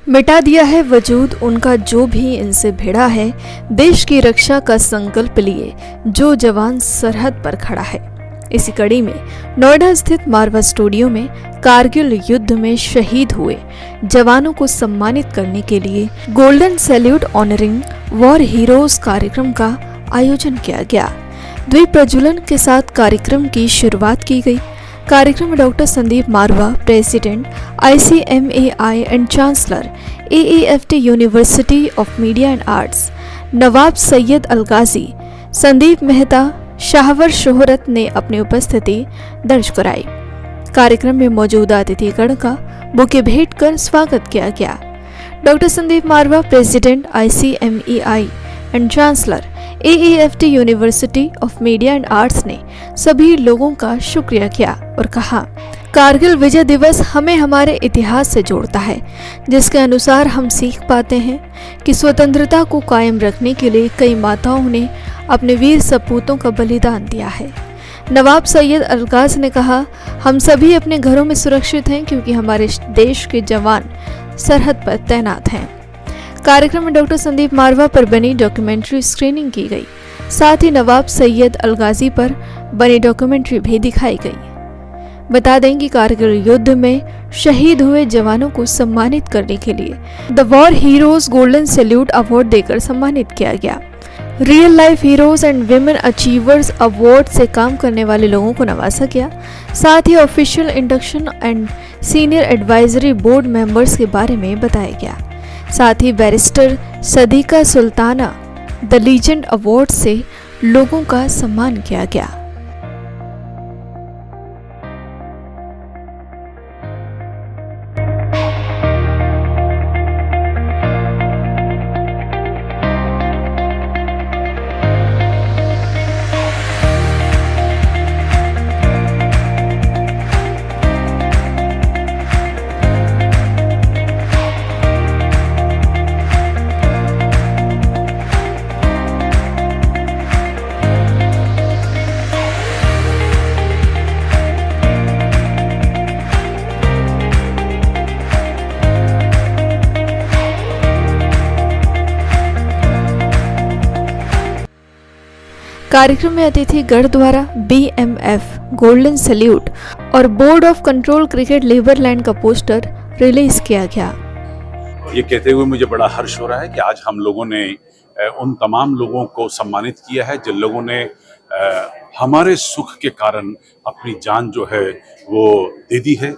मिटा दिया है वजूद उनका जो भी इनसे भिड़ा है, देश की रक्षा का संकल्प लिए जो जवान सरहद पर खड़ा है। इसी कड़ी में नोएडा स्थित मारवा स्टूडियो में कारगिल युद्ध में शहीद हुए जवानों को सम्मानित करने के लिए golden salute honouring war heroes कार्यक्रम का आयोजन किया गया। द्वीप प्रज्वलन के साथ कार्यक्रम की शुरुआत की गई। कार्यक्रम में doctor Sandeep Marwah, president ICMAI and chancellor AEFT university of media and arts, Nawab Syed Alghazi, Sandeep Mehta, Shahwar Shohrat ने अपनी उपस्थिति दर्ज कराई। कार्यक्रम में मौजूद अतिथिगण का बुके भेंट कर स्वागत किया गया। Doctor Sandeep Marwah, president ICMAI and chancellor AEFT university of media and arts ने सभी लोगों का शुक्रिया किया और कहा, कारगिल विजय दिवस हमें हमारे इतिहास से जोड़ता है, जिसके अनुसार हम सीख पाते हैं कि स्वतंत्रता को कायम रखने के लिए कई माताओं ने अपने वीर सपूतों का बलिदान दिया है। नवाब सैयद अलगाज ने कहा, हम सभी अपने घरों में सुरक्षित हैं क्योंकि हमारे देश के जवान सरहद पर तैनात हैं। कार्यक्रम में डॉक्टर संदीप मारवा पर बनी डॉक्यूमेंट्री स्क्रीनिंग की गई। साथ ही नवाब सैयद अलगाजी पर बनी डॉक्यूमेंट्री भी दिखाई गई। बता दें कि कारगिल युद्ध में शहीद हुए जवानों को सम्मानित करने के लिए the war heroes golden salute award देकर सम्मानित किया गया। Real life heroes and women achievers award से काम करने वाले लोगों को नवाजा गया। साथ ही official induction and senior advisory board members के बारे में बताया गया। साथ ही barrister Sadiqa Sultana the legend award से लोगों का सम्मान किया गया। कार्यक्रम में अतिथि गण द्वारा BMF गोल्डन सैल्यूट और बोर्ड ऑफ कंट्रोल क्रिकेट लीवरलैंड का पोस्टर रिलीज किया गया। ये कहते हुए मुझे बड़ा हर्ष हो रहा है कि आज हम लोगों ने उन तमाम लोगों को सम्मानित किया है जिन लोगों ने हमारे सुख के कारण अपनी जान जो है वो दे दी है।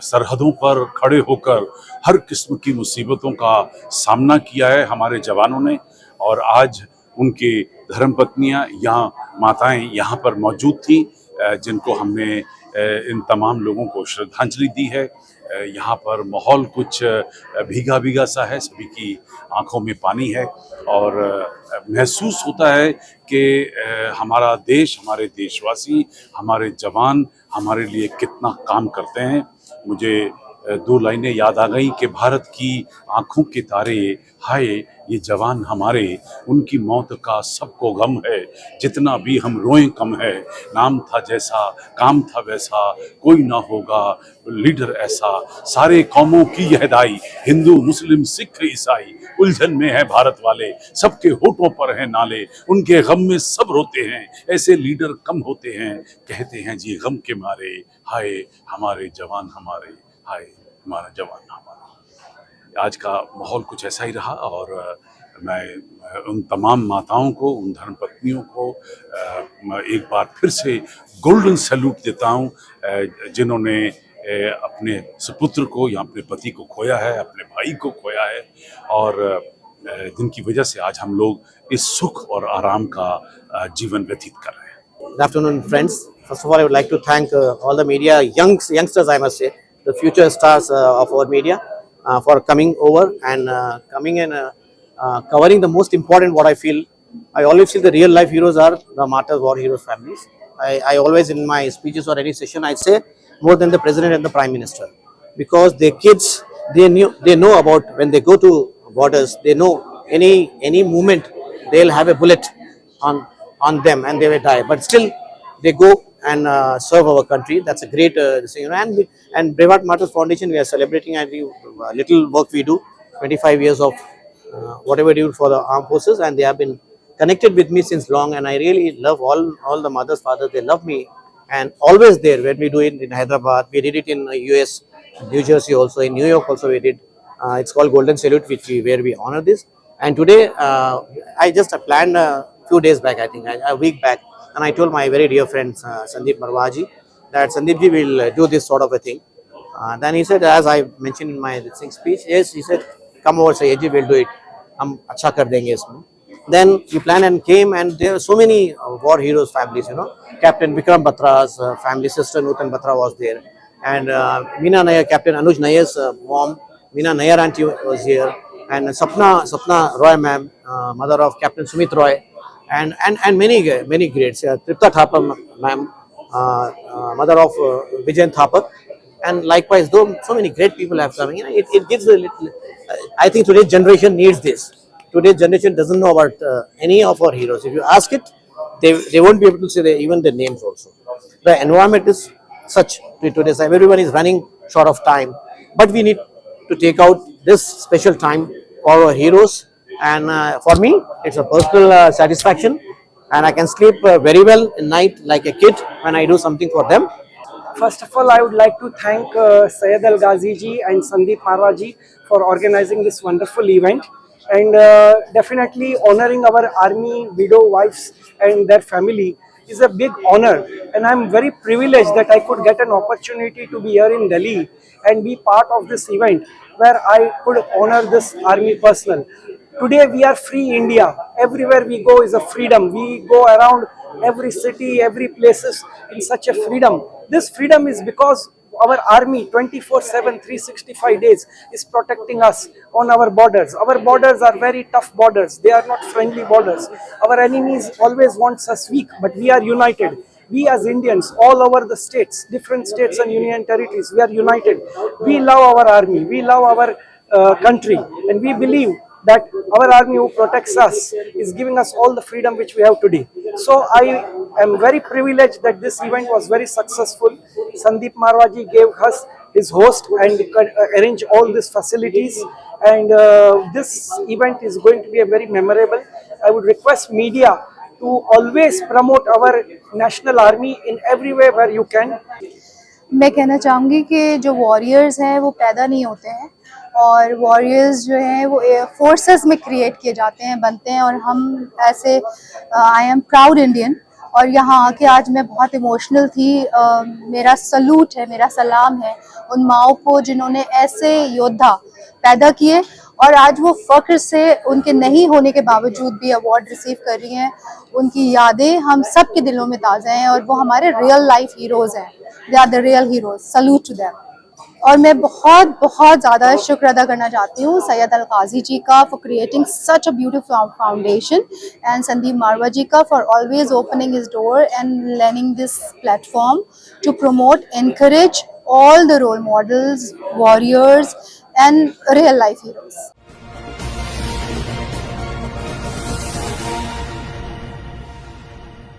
सरहदों पर खड़े होकर हर किस्म की मुसीबतों का सामना किया है हमारे जवानों ने, और आज उनकी धर्मपत्नियां यहाँ माताएं यहाँ पर मौजूद थी जिनको हमने इन तमाम लोगों को श्रद्धांजलि दी है। यहाँ पर माहौल कुछ भीगा भीगा सा है, सभी की आंखों में पानी है और महसूस होता है कि हमारा देश, हमारे देशवासी, हमारे जवान हमारे लिए कितना काम करते हैं। मुझे दो लाइनें याद आ गई कि भारत की आंखों के तारे, हाय ये जवान हमारे, उनकी मौत का सबको गम है, जितना भी हम रोएं कम है। नाम था जैसा, काम था वैसा, कोई ना होगा लीडर ऐसा, सारे कौमों की यह दाई, हिंदू मुस्लिम सिख ईसाई, उलझन में है भारत वाले, सबके होठों पर है नाले, उनके गम में सब रोते हैं, ऐसे लीडर कम होते हैं, कहते हैं जी गम के मारे, हाय हमारे जवान हमारे, हाय हमारा जवान हमारा। आज का माहौल कुछ ऐसा ही रहा और मैं उन तमाम माताओं को, उन धर्मपत्नियों को एक बार फिर से गोल्डन सैल्यूट देता हूँ जिन्होंने अपने सुपुत्र को या अपने पति को खोया है, अपने भाई को खोया है, और जिनकी वजह से आज हम लोग इस सुख और आराम का जीवन व्यतीत कर रहे हैं। Good afternoon, friends. First of all, I would like to thank all the media, youngsters, I must say, the future stars of our media, for coming over and coming and covering the most important. What I feel, I always feel the real life heroes are the martyrs, war heroes families. I always in my speeches or any session I say more than the president and the prime minister, because their kids, they know about when they go to borders, they know any movement they'll have a bullet on them and they will die, but still they go and serve our country. That's a great thing. And Brevard Martyrs Foundation, we are celebrating, I think, little work we do, 25 years of whatever we do for the armed forces, and they have been connected with me since long. And I really love all the mothers, fathers. They love me, and always there when we do it in Hyderabad. We did it in US, New Jersey also, in New York also we did. It's called Golden Salute, where we honor this. And today, I just planned a few days back, I think, a week back, and I told my very dear friend Sandeep Marwaji that Sandeepji will do this sort of a thing. Then he said, as I mentioned in my speech, yes, he said, come over, Sayyidji, we'll do it. हम अच्छा कर देंगे इसमें. Then we planned and came, and there are so many war heroes families, Captain Vikram Batra's family, sister Nutan Batra was there, and Meena Nair, Captain Anuj Nair's mom, Meena Nair auntie was here, and Sapna Roy ma'am, mother of Captain Sumit Roy, and many greats. Tripta Thapar ma'am, mother of Vijayan Thapar, and likewise, though so many great people have come, it gives a little. I think today's generation needs this. Today's generation doesn't know about any of our heroes. If you ask it, they won't be able to say even their names also. The environment is such today's time. Everyone is running short of time, but we need to take out this special time for our heroes. And for me, it's a personal satisfaction, and I can sleep very well at night like a kid when I do something for them. First of all, I would like to thank Syed Al Ghazi ji and Sandeep Marwa ji for organizing this wonderful event, and definitely honoring our army widow wives and their family is a big honor, and I'm very privileged that I could get an opportunity to be here in Delhi and be part of this event where I could honor this army personnel. Today we are free India. Everywhere we go is a freedom. We go around every city, every places in such a freedom. This freedom is because our army 24/7, 365 days is protecting us on our borders. Our borders are very tough borders. They are not friendly borders. Our enemies always wants us weak, but we are united. We as Indians, all over the states, different states and union territories, we are united. We love our army. We love our country, and we believe that our army who protects us is giving us all the freedom which we have today. So I am very privileged that this event was very successful. Sandeep Marwaji gave us his host and arranged all these facilities, and this event is going to be a very memorable. I would request media to always promote our national army in every way where you can. मैं कहना चाहूँगी कि जो warriors हैं वो पैदा नहीं होते हैं, और वॉरियर्स जो हैं वो फोर्सेस में क्रिएट किए जाते हैं, बनते हैं, और हम ऐसे आई एम प्राउड इंडियन, और यहाँ आके आज मैं बहुत इमोशनल थी। मेरा सलूट है, मेरा सलाम है उन माओं को जिन्होंने ऐसे योद्धा पैदा किए, और आज वो फ़ख्र से उनके नहीं होने के बावजूद भी अवार्ड रिसीव कर रही हैं। उनकी यादें हम सब के दिलों में ताज़ा हैं, और वो हमारे रियल लाइफ हीरोज़ हैं। They are the real heroes, salute to them. और मैं बहुत बहुत ज़्यादा शुक्र अदा करना चाहती हूँ सैयद अल गाजी जी का for creating such a beautiful foundation, and Sandeep Marwah ji का for always opening his door and lending this platform to promote, encourage all the role models, warriors and real life heroes.